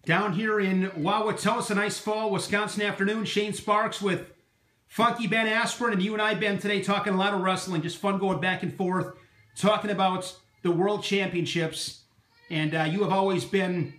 Down here in Wauwatosa, a nice fall Wisconsin afternoon. Shane Sparks with Funky Ben Aspirin, and you and I, Ben, today talking a lot of wrestling. Just fun going back and forth, talking about the World Championships. And you have always been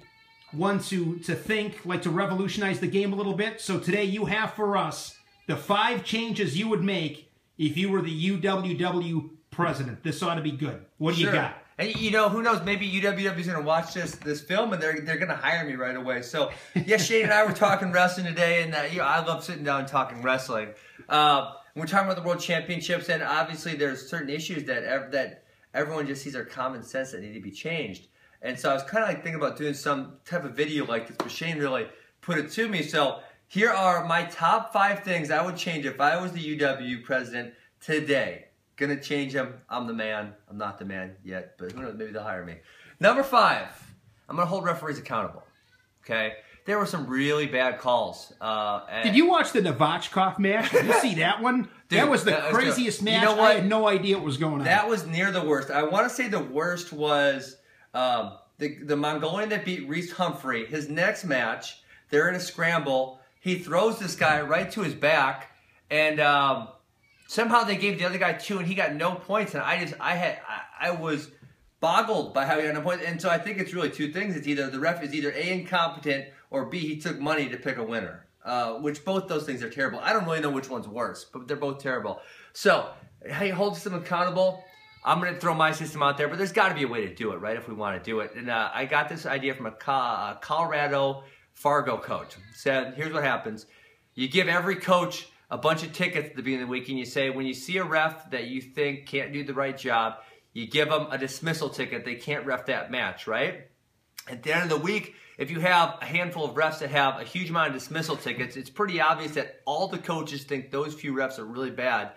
one to think, like to revolutionize the game a little bit. So today you have for us the 5 changes you would make if you were the UWW president. This ought to be good. What do you got? And you know, who knows? Maybe UWW is going to watch this film and they're going to hire me right away. So yeah, Shane and I were talking wrestling today, and you know, I love sitting down and talking wrestling. We're talking about the World Championships, and obviously there's certain issues that everyone just sees are common sense that need to be changed. And so I was kind of like thinking about doing some type of video like this, but Shane really put it to me. So here are my top 5 things I would change if I was the UW president today. Gonna change them. I'm the man. I'm not the man yet, but who knows? Maybe they'll hire me. Number 5, I'm gonna hold referees accountable. Okay, there were some really bad calls. Did you watch the Novachkov match? Did you see that one? Dude, that was the craziest match. You know what? I had no idea what was going on. That was near the worst. I want to say the worst was the Mongolian that beat Reese Humphrey. His next match, they're in a scramble. He throws this guy right to his back, and somehow they gave the other guy 2, and he got no points. And I was boggled by how he got no points. And so I think it's really 2 things. It's either the ref is either A, incompetent, or B, he took money to pick a winner. Which both those things are terrible. I don't really know which one's worse, but they're both terrible. So, hey, hold them accountable. I'm going to throw my system out there, but there's got to be a way to do it, right, if we want to do it. And I got this idea from a Colorado Fargo coach. Said, here's what happens. You give every coach a bunch of tickets at the beginning of the week, and you say, when you see a ref that you think can't do the right job, you give them a dismissal ticket. They can't ref that match, right? At the end of the week, if you have a handful of refs that have a huge amount of dismissal tickets, it's pretty obvious that all the coaches think those few refs are really bad.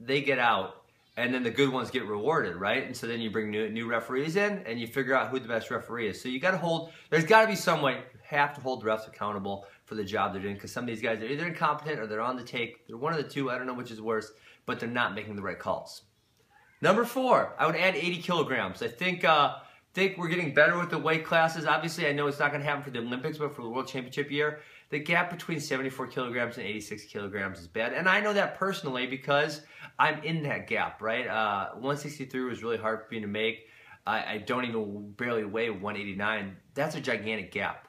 They get out, and then the good ones get rewarded, right? And so then you bring new referees in, and you figure out who the best referee is. So you got to hold, there's got to be some way, you have to hold the refs accountable for the job they're doing, because some of these guys are either incompetent or they're on the take. They're one of the 2, I don't know which is worse, but they're not making the right calls. Number 4, I would add 80 kilograms. I think we're getting better with the weight classes. Obviously, I know it's not going to happen for the Olympics, but for the World Championship year, the gap between 74 kilograms and 86 kilograms is bad. And I know that personally because I'm in that gap, right? 163 was really hard for me to make. I don't even barely weigh 189. That's a gigantic gap.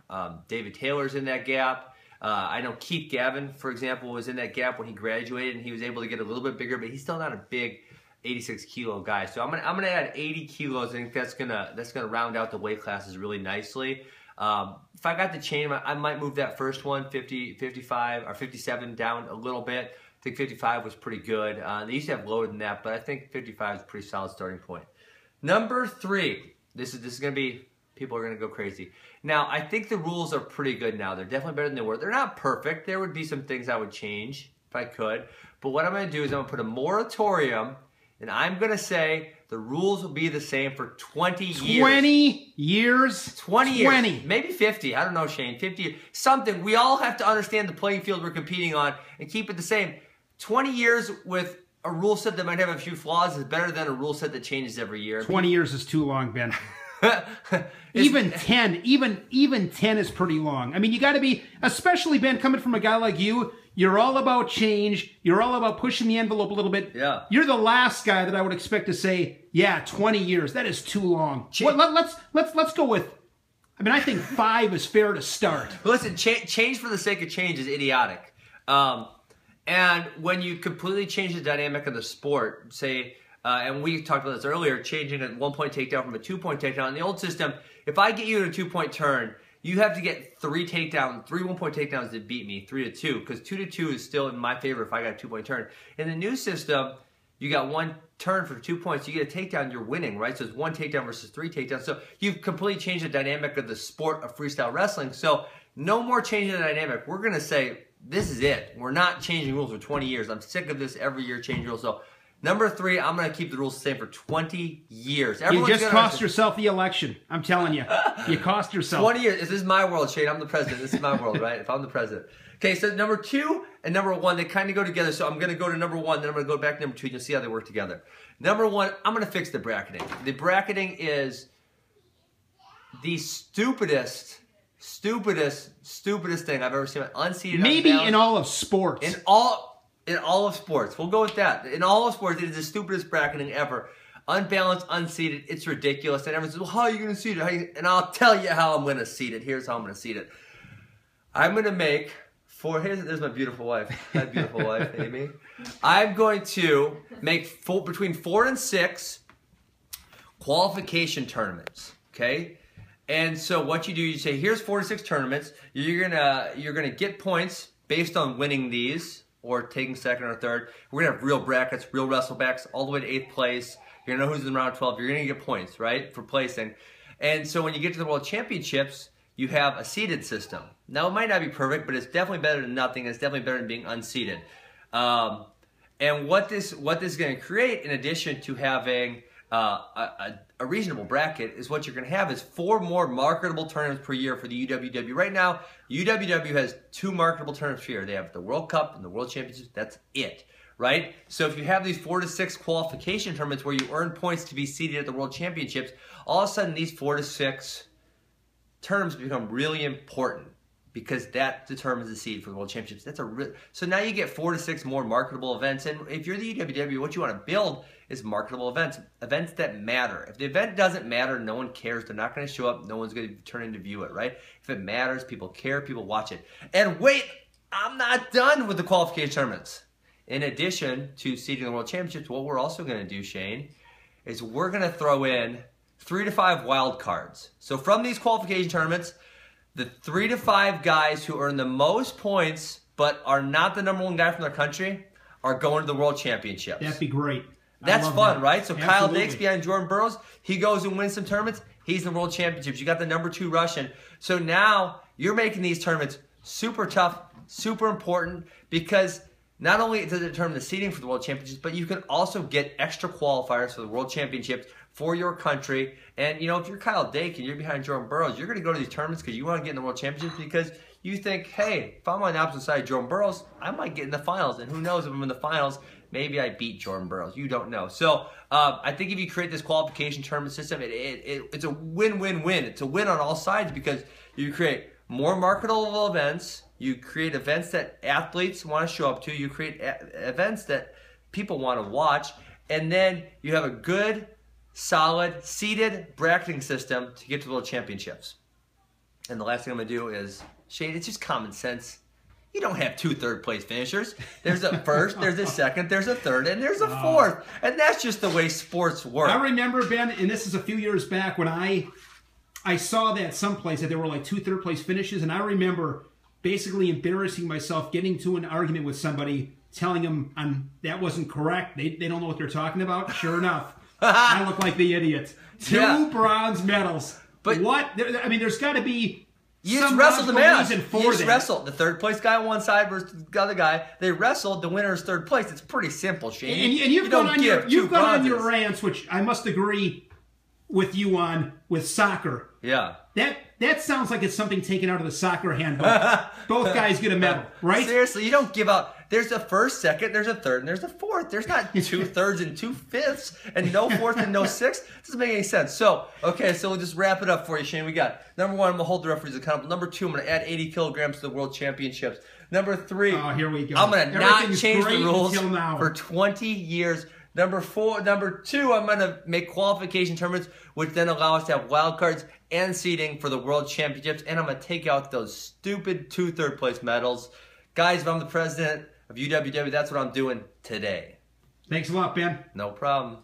David Taylor's in that gap. I know Keith Gavin, for example, was in that gap when he graduated, and he was able to get a little bit bigger, but he's still not a big 86 kilo guy. So I'm gonna add 80 kilos. I think that's gonna round out the weight classes really nicely. If I got the chain, I might move that first one 50, 55, or 57 down a little bit. I think 55 was pretty good. They used to have lower than that, but I think 55 is a pretty solid starting point. Number 3, this is gonna be, people are gonna go crazy. Now, I think the rules are pretty good now. They're definitely better than they were. They're not perfect. There would be some things I would change if I could. But what I'm gonna do is I'm gonna put a moratorium, and I'm going to say the rules will be the same for 20 years. 20 years? 20 years. Maybe 50. I don't know, Shane. 50. Something. We all have to understand the playing field we're competing on and keep it the same. 20 years with a rule set that might have a few flaws is better than a rule set that changes every year. 20 years is too long, Ben. Even 10 is pretty long. I mean, you got to be, especially, Ben, coming from a guy like you, you're all about change. You're all about pushing the envelope a little bit. Yeah. You're the last guy that I would expect to say, yeah, 20 years. That is too long. Let's go with, I mean, I think 5 is fair to start. Listen, change for the sake of change is idiotic. And when you completely change the dynamic of the sport, say, and we talked about this earlier, changing a 1-point takedown from a 2-point takedown. In the old system, if I get you in a 2-point turn, you have to get 3 1-point takedowns to beat me, 3-2, because 2-2 is still in my favor if I got a 2-point turn. In the new system, you got 1 turn for 2 points. You get a takedown, you're winning, right? So it's 1 takedown versus 3 takedowns. So you've completely changed the dynamic of the sport of freestyle wrestling. So no more changing the dynamic. We're going to say, this is it. We're not changing rules for 20 years. I'm sick of this every year changing rules. So number 3, I'm going to keep the rules the same for 20 years. You just cost yourself the election. I'm telling you. You cost yourself. 20 years. This is my world, Shane. I'm the president. This is my world, right? If I'm the president. Okay, so number 2 and number 1, they kind of go together. So I'm going to go to number 1, then I'm going to go back to number 2, and you'll see how they work together. Number 1, I'm going to fix the bracketing. The bracketing is the stupidest stupidest thing I've ever seen. Unseated, Maybe unbalanced. in all of sports. In all of sports. We'll go with that. In all of sports, it is the stupidest bracketing ever. Unbalanced, unseated, it's ridiculous. And everyone says, well, how are you going to seed it? And I'll tell you how I'm going to seed it. Here's how I'm going to seed it. I'm going to make there's my beautiful wife. My beautiful wife, Amy. I'm going to make between 4 and 6 qualification tournaments. Okay? And so what you do, you say, here's 4 to 6 tournaments. You're gonna get points based on winning these or taking second or third. We're gonna have real brackets, real wrestlebacks, all the way to 8th place. You're gonna know who's in round 12. You're gonna get points, right, for placing. And so when you get to the World Championships, you have a seeded system. Now it might not be perfect, but it's definitely better than nothing. It's definitely better than being unseeded. And what this is gonna create, in addition to having a reasonable bracket, is what you're going to have is 4 more marketable tournaments per year for the UWW. Right now, UWW has 2 marketable tournaments per year. They have the World Cup and the World Championships. That's it, right? So if you have these 4 to 6 qualification tournaments where you earn points to be seeded at the World Championships, all of a sudden these 4 to 6 terms become really important, because that determines the seed for the World Championships. So now you get 4 to 6 more marketable events. And if you're the UWW, what you want to build is marketable events that matter. If the event doesn't matter, no one cares. They're not going to show up. No one's going to turn in to view it, right? If it matters, people care, people watch it. And wait, I'm not done with the qualification tournaments. In addition to seeding the World Championships, what we're also going to do, Shane, is we're going to throw in 3 to 5 wild cards. So from these qualification tournaments, the 3 to 5 guys who earn the most points but are not the #1 guy from their country are going to the World Championships. That'd be great. That's fun, right? So Absolutely. Kyle Dake's behind Jordan Burroughs. He goes and wins some tournaments. He's in the World Championships. You got the #2 Russian. So now you're making these tournaments super tough, super important, because not only does it determine the seeding for the World Championships, but you can also get extra qualifiers for the World Championships for your country. And, you know, if you're Kyle Dake and you're behind Jordan Burroughs, you're going to go to these tournaments because you want to get in the World Championships, because you think, hey, if I'm on the opposite side of Jordan Burroughs, I might get in the finals. And who knows, if I'm in the finals, maybe I beat Jordan Burroughs. You don't know. So I think if you create this qualification tournament system, it's a win-win-win. It's a win on all sides, because you create more marketable events. You create events that athletes want to show up to. You create events that people want to watch. And then you have a good, solid, seeded bracketing system to get to the World Championships. And the last thing I'm going to do is, Shane, it's just common sense. You don't have 2 third-place finishers. There's a first, there's a second, there's a third, and there's a fourth. And that's just the way sports work. I remember, Ben, and this is a few years back, when I saw that someplace that there were like 2 third-place finishes, and I remember basically embarrassing myself, getting to an argument with somebody, telling them that wasn't correct. They don't know what they're talking about. Sure enough, I look like the idiot. 2 bronze medals. But what? I mean, there's got to be you just wrestled the match. You just wrestled. The 3rd place guy on one side versus the other guy. They wrestled. The winner is 3rd place. It's pretty simple, Shane. And you've gone on your rants, which I must agree with you on, with soccer. Yeah. That sounds like it's something taken out of the soccer handbook. Both guys get a medal, right? Seriously, you don't give out. There's a first, second, there's a third, and there's a fourth. There's not 2 thirds and 2 fifths, and no fourth and no sixth. It doesn't make any sense. So, okay, so we'll just wrap it up for you, Shane. We got #1, I'm going to hold the referees accountable. #2, I'm going to add 80 kilograms to the World Championships. #3, here we go. I'm going to not change the rules for 20 years. #2, I'm going to make qualification tournaments, which then allow us to have wild cards and seeding for the World Championships. And I'm going to take out those stupid 2 third-place medals. Guys, if I'm the president of UWW, that's what I'm doing today. Thanks a lot, Ben. No problem.